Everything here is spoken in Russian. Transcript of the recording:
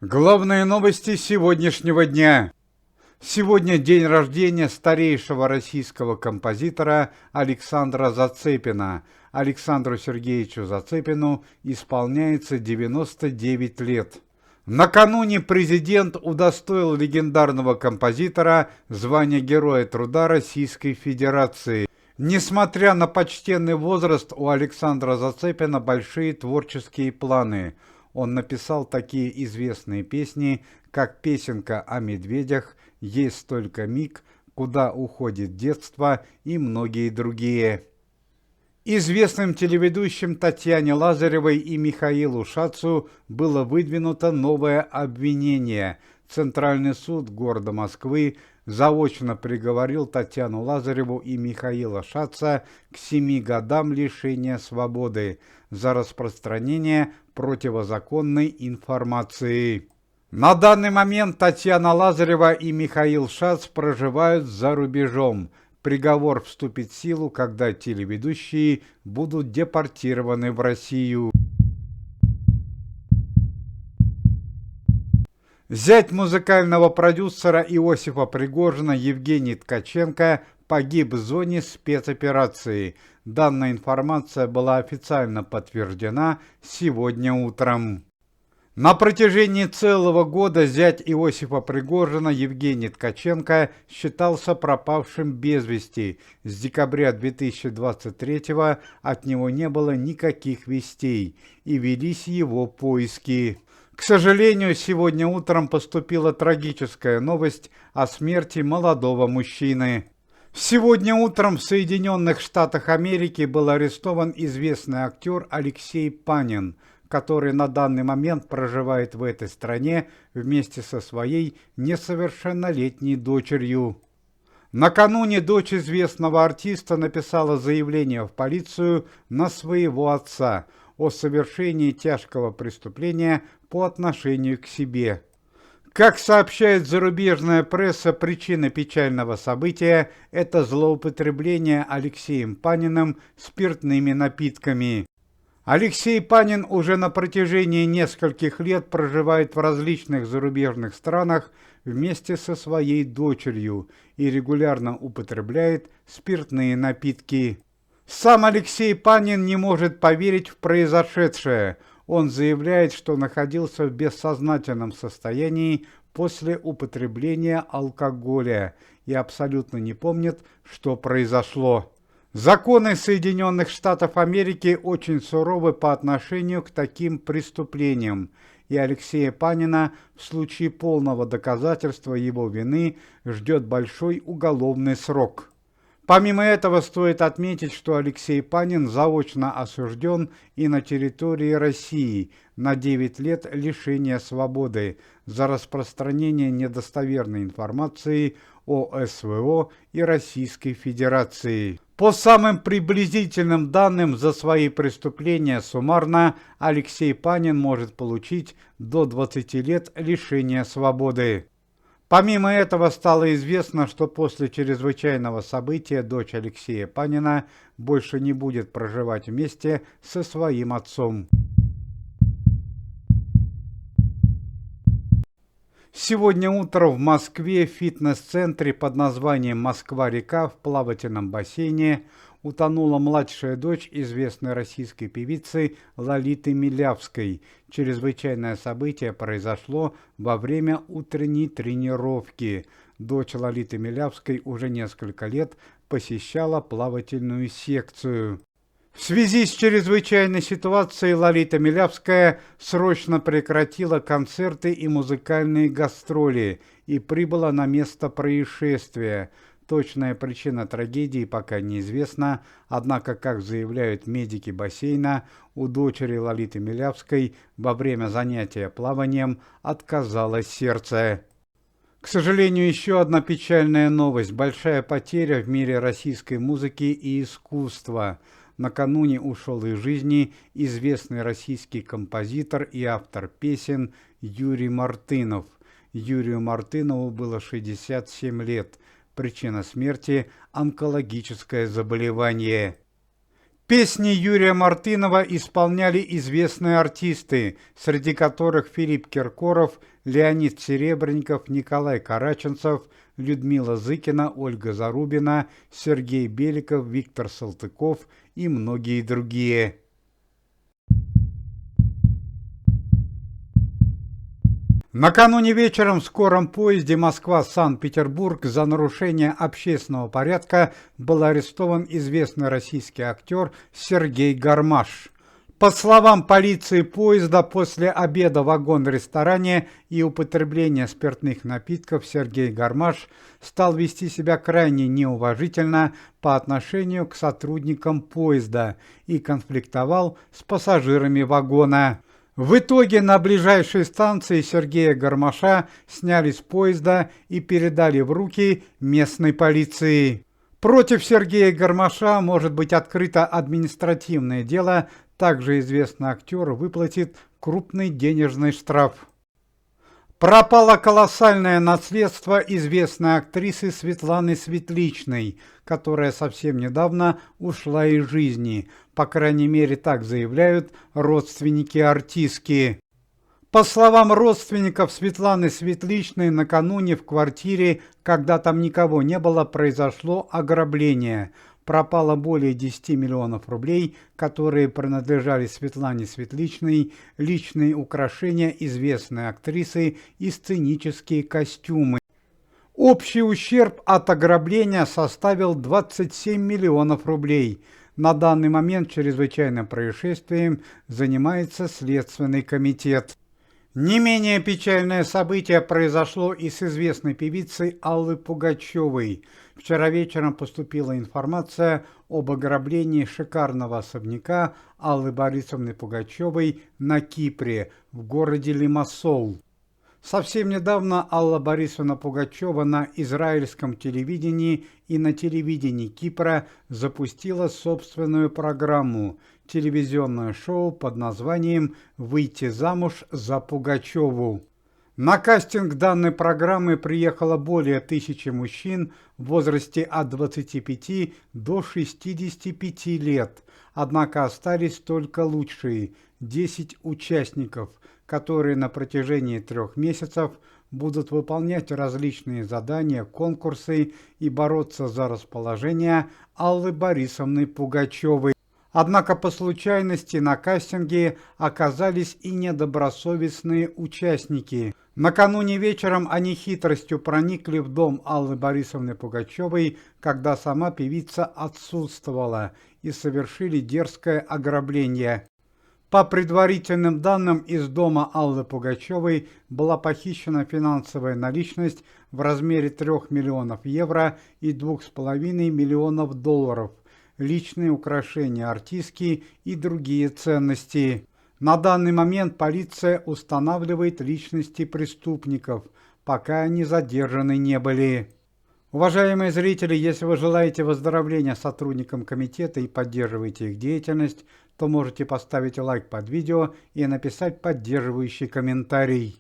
Главные новости сегодняшнего дня. Сегодня день рождения старейшего российского композитора Александра Зацепина. Александру Сергеевичу Зацепину исполняется 99 лет. Накануне президент удостоил легендарного композитора звания Героя Труда Российской Федерации. Несмотря на почтенный возраст, у Александра Зацепина большие творческие планы. Он написал такие известные песни, как «Песенка о медведях», «Есть только миг», «Куда уходит детство» и многие другие. Известным телеведущим Татьяне Лазаревой и Михаилу Шацу было выдвинуто новое обвинение. Центральный суд города Москвы заочно приговорил Татьяну Лазареву и Михаила Шаца к 7 годам лишения свободы за распространение противозаконной информации. На данный момент Татьяна Лазарева и Михаил Шац проживают за рубежом. Приговор вступит в силу, когда телеведущие будут депортированы в Россию. Зять музыкального продюсера Иосифа Пригожина Евгений Ткаченко погиб в зоне спецоперации. Данная информация была официально подтверждена сегодня утром. На протяжении целого года зять Иосифа Пригожина Евгений Ткаченко считался пропавшим без вести. С декабря 2023 от него не было никаких вестей, и велись его поиски. К сожалению, сегодня утром поступила трагическая новость о смерти молодого мужчины. Сегодня утром в Соединенных Штатах Америки был арестован известный актер Алексей Панин, который на данный момент проживает в этой стране вместе со своей несовершеннолетней дочерью. Накануне дочь известного артиста написала заявление в полицию на своего отца о совершении тяжкого преступления по отношению к себе. Как сообщает зарубежная пресса, причина печального события – это злоупотребление Алексеем Паниным спиртными напитками. Алексей Панин уже на протяжении нескольких лет проживает в различных зарубежных странах вместе со своей дочерью и регулярно употребляет спиртные напитки. Сам Алексей Панин не может поверить в произошедшее. Он заявляет, что находился в бессознательном состоянии после употребления алкоголя и абсолютно не помнит, что произошло. Законы Соединенных Штатов Америки очень суровы по отношению к таким преступлениям, и Алексея Панина в случае полного доказательства его вины ждет большой уголовный срок. Помимо этого, стоит отметить, что Алексей Панин заочно осужден и на территории России на 9 лет лишения свободы за распространение недостоверной информации о СВО и Российской Федерации. По самым приблизительным данным, за свои преступления суммарно Алексей Панин может получить до 20 лет лишения свободы. Помимо этого стало известно, что после чрезвычайного события дочь Алексея Панина больше не будет проживать вместе со своим отцом. Сегодня утром в Москве в фитнес-центре под названием «Москва-река» в плавательном бассейне утонула младшая дочь известной российской певицы Лолиты Милявской. Чрезвычайное событие произошло во время утренней тренировки. Дочь Лолиты Милявской уже несколько лет посещала плавательную секцию. В связи с чрезвычайной ситуацией Лолита Милявская срочно прекратила концерты и музыкальные гастроли и прибыла на место происшествия. Точная причина трагедии пока неизвестна, однако, как заявляют медики бассейна, у дочери Лолиты Милявской во время занятия плаванием отказало сердце. К сожалению, еще одна печальная новость – большая потеря в мире российской музыки и искусства. Накануне ушел из жизни известный российский композитор и автор песен Юрий Мартынов. Юрию Мартынову было 67 лет. Причина смерти – онкологическое заболевание. Песни Юрия Мартынова исполняли известные артисты, среди которых Филипп Киркоров, Леонид Серебренников, Николай Караченцев, Людмила Зыкина, Ольга Зарубина, Сергей Беликов, Виктор Салтыков и многие другие. Накануне вечером в скором поезде Москва-Санкт-Петербург за нарушение общественного порядка был арестован известный российский актер Сергей Гармаш. По словам полиции поезда, после обеда в вагон-ресторане и употребления спиртных напитков Сергей Гармаш стал вести себя крайне неуважительно по отношению к сотрудникам поезда и конфликтовал с пассажирами вагона. В итоге на ближайшей станции Сергея Гармаша сняли с поезда и передали в руки местной полиции. Против Сергея Гармаша может быть открыто административное дело, также известный актер выплатит крупный денежный штраф. Пропало колоссальное наследство известной актрисы Светланы Светличной, которая совсем недавно ушла из жизни. По крайней мере, так заявляют родственники артистки. По словам родственников Светланы Светличной, накануне в квартире, когда там никого не было, произошло ограбление. Пропало более 10 миллионов рублей, которые принадлежали Светлане Светличной, личные украшения известной актрисы и сценические костюмы. Общий ущерб от ограбления составил 27 миллионов рублей. На данный момент чрезвычайным происшествием занимается Следственный комитет. Не менее печальное событие произошло и с известной певицей Аллой Пугачевой. Вчера вечером поступила информация об ограблении шикарного особняка Аллы Борисовны Пугачевой на Кипре, в городе Лимассол. Совсем недавно Алла Борисовна Пугачева на израильском телевидении и на телевидении Кипра запустила собственную программу – телевизионное шоу под названием «Выйти замуж за Пугачеву». На кастинг данной программы приехало более 1000 мужчин в возрасте от 25 до 65 лет, однако остались только лучшие – 10 участников, которые на протяжении 3 месяцев будут выполнять различные задания, конкурсы и бороться за расположение Аллы Борисовны Пугачевой. Однако по случайности на кастинге оказались и недобросовестные участники. Накануне вечером они хитростью проникли в дом Аллы Борисовны Пугачевой, когда сама певица отсутствовала, и совершили дерзкое ограбление. По предварительным данным, из дома Аллы Пугачевой была похищена финансовая наличность в размере 3 миллионов евро и 2,5 миллионов долларов, личные украшения артистки и другие ценности. На данный момент полиция устанавливает личности преступников, пока они задержаны не были. Уважаемые зрители, если вы желаете выздоровления сотрудникам комитета и поддерживаете их деятельность, то можете поставить лайк под видео и написать поддерживающий комментарий.